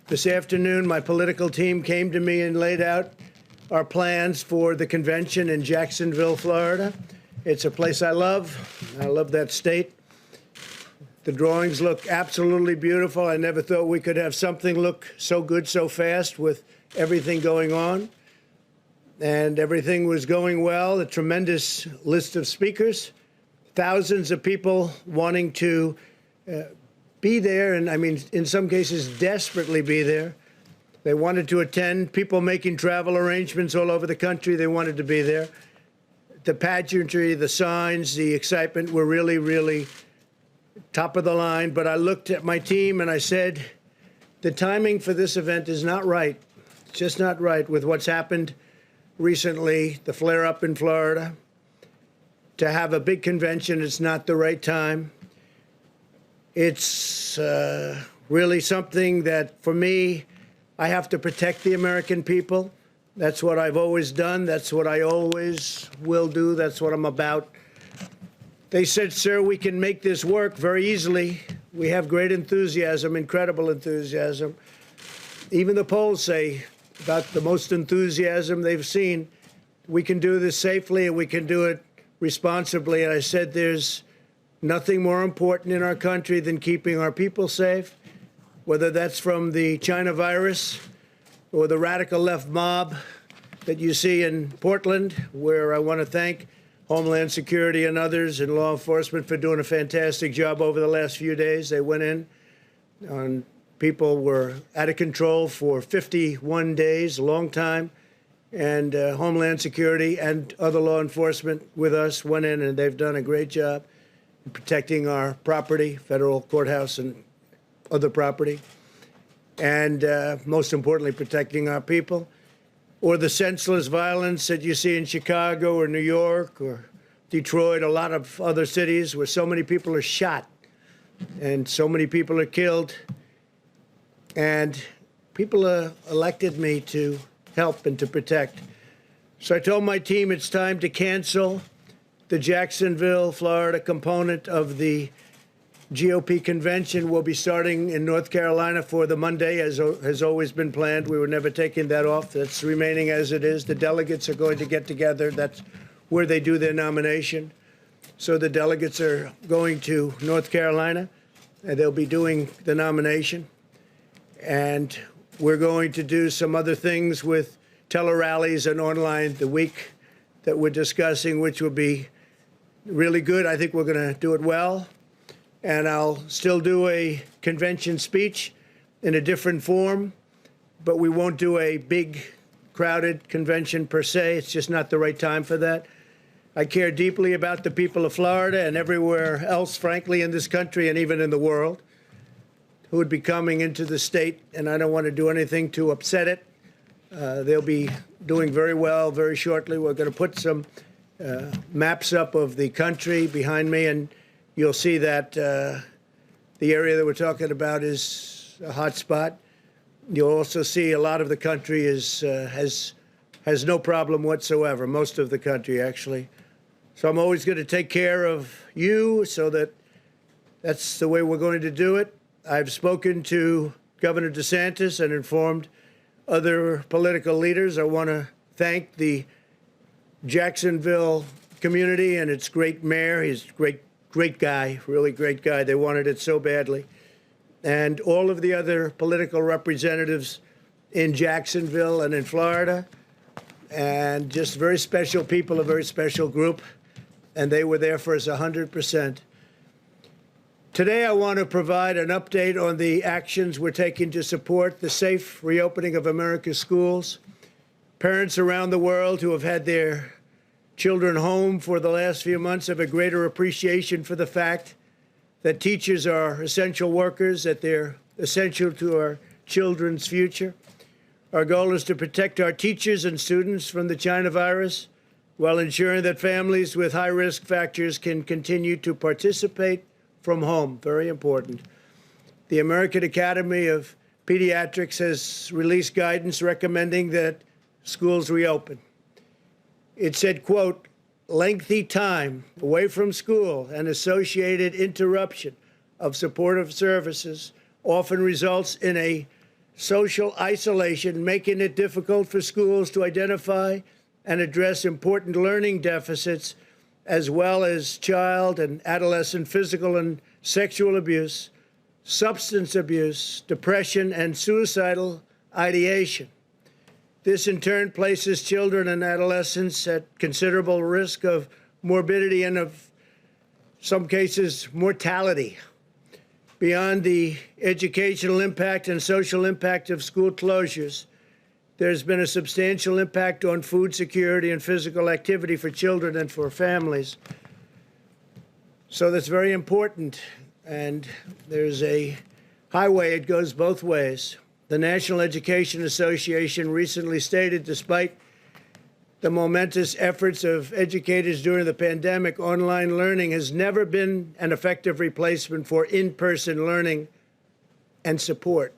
This afternoon, my political team came to me and laid out our plans for the convention in Jacksonville, Florida. It's a place I love. I love that state. The drawings look absolutely beautiful. I never thought we could have something look so good so fast with everything going on. And everything was going well. A tremendous list of speakers, thousands of people wanting to be there, and I mean, in some cases, desperately be there. They wanted to attend, people making travel arrangements all over the country. They wanted to be there. The pageantry, the signs, the excitement were really, really top of the line. But I looked at my team and I said, the timing for this event is not right. It's just not right with what's happened recently, the flare-up in Florida. To have a big convention, it's not the right time. It's really something that, for me, I have to protect the American people. That's what I've always done. That's what I always will do. That's what I'm about. They said, sir, we can make this work very easily. We have great enthusiasm, incredible enthusiasm. Even the polls say about the most enthusiasm they've seen. We can do this safely and we can do it responsibly. And I said, there's nothing more important in our country than keeping our people safe, whether that's from the China virus or the radical left mob that you see in Portland, where I want to thank Homeland Security and others and law enforcement for doing a fantastic job over the last few days. They went in and people were out of control for 51 days, a long time. And Homeland Security and other law enforcement with us went in, and they've done a great job in protecting our property, federal courthouse and other property, and most importantly, protecting our people. Or the senseless violence that you see in Chicago or New York or Detroit, a lot of other cities where so many people are shot and so many people are killed. And people elected me to help and to protect. So I told my team it's time to cancel the Jacksonville, Florida component of the GOP convention. We'll be starting in North Carolina for the Monday, as has always been planned. We were never taking that off. That's remaining as it is. The delegates are going to get together. That's where they do their nomination. So the delegates are going to North Carolina, and they'll be doing the nomination. And we're going to do some other things with tele-rallies and online the week that we're discussing, which will be really good. I think we're going to do it well. And I'll still do a convention speech in a different form, but we won't do a big, crowded convention per se. It's just not the right time for that. I care deeply about the people of Florida and everywhere else, frankly, in this country and even in the world, who would be coming into the state, and I don't want to do anything to upset it. They'll be doing very well very shortly. We're going to put some maps up of the country behind me, and you'll see that the area that we're talking about is a hot spot. You'll also see a lot of the country has no problem whatsoever, most of the country, actually. So I'm always going to take care of you, so that's the way we're going to do it. I've spoken to Governor DeSantis and informed other political leaders. I want to thank the Jacksonville community and its great mayor. He's a great guy, really great guy. They wanted it so badly. And all of the other political representatives in Jacksonville and in Florida, and just very special people, a very special group, and they were there for us 100%. Today, I want to provide an update on the actions we're taking to support the safe reopening of America's schools. Parents around the world who have had their children home for the last few months have a greater appreciation for the fact that teachers are essential workers, that they're essential to our children's future. Our goal is to protect our teachers and students from the China virus while ensuring that families with high-risk factors can continue to participate from home. Very important. The American Academy of Pediatrics has released guidance recommending that schools reopen. It said, quote, lengthy time away from school and associated interruption of supportive services often results in a social isolation, making it difficult for schools to identify and address important learning deficits, as well as child and adolescent physical and sexual abuse, substance abuse, depression, and suicidal ideation. This in turn places children and adolescents at considerable risk of morbidity and, of some cases, mortality. Beyond the educational impact and social impact of school closures, there's been a substantial impact on food security and physical activity for children and for families. So that's very important. And there's a highway, it goes both ways. The National Education Association recently stated, despite the momentous efforts of educators during the pandemic, online learning has never been an effective replacement for in-person learning and support.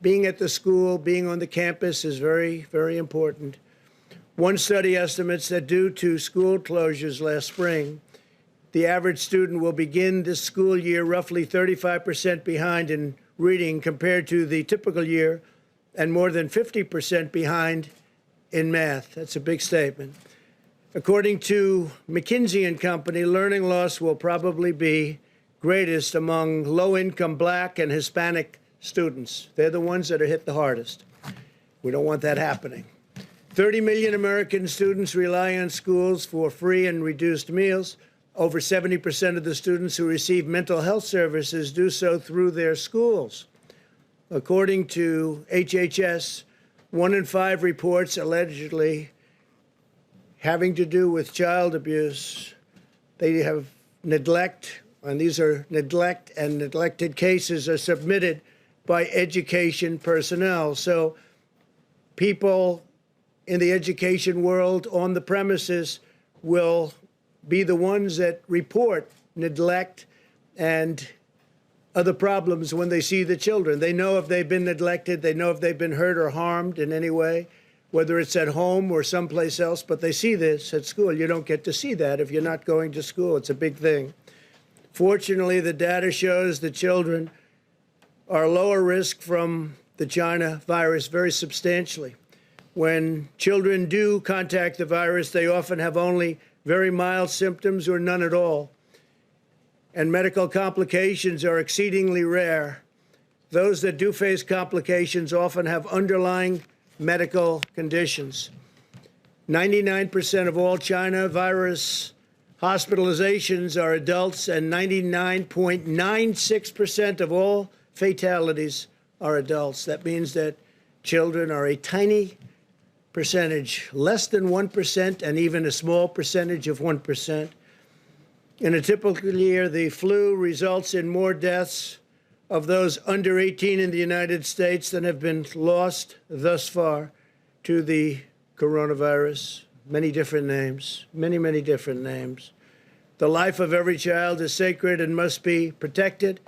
Being at the school, being on the campus is very, very important. One study estimates that due to school closures last spring, the average student will begin this school year roughly 35% behind in reading compared to the typical year, and more than 50% behind in math. That's a big statement. According to McKinsey & Company, learning loss will probably be greatest among low-income Black and Hispanic students. They're the ones that are hit the hardest. We don't want that happening. 30 million American students rely on schools for free and reduced meals. Over 70% of the students who receive mental health services do so through their schools. According to HHS, 1 in 5 reports allegedly having to do with child abuse. They have neglect, and these are neglect and neglected cases are submitted by education personnel. So people in the education world on the premises will be the ones that report neglect and other problems when they see the children. They know if they've been neglected, they know if they've been hurt or harmed in any way, whether it's at home or someplace else, but they see this at school. You don't get to see that if you're not going to school. It's a big thing. Fortunately, the data shows that children are lower risk from the China virus very substantially. When children do contact the virus, they often have only very mild symptoms or none at all. And medical complications are exceedingly rare. Those that do face complications often have underlying medical conditions. 99% of all China virus hospitalizations are adults, and 99.96% of all fatalities are adults. That means that children are a tiny percentage, less than 1%, and even a small percentage of 1%. In a typical year, the flu results in more deaths of those under 18 in the United States than have been lost thus far to the coronavirus. Many different names, many, many different names. The life of every child is sacred and must be protected.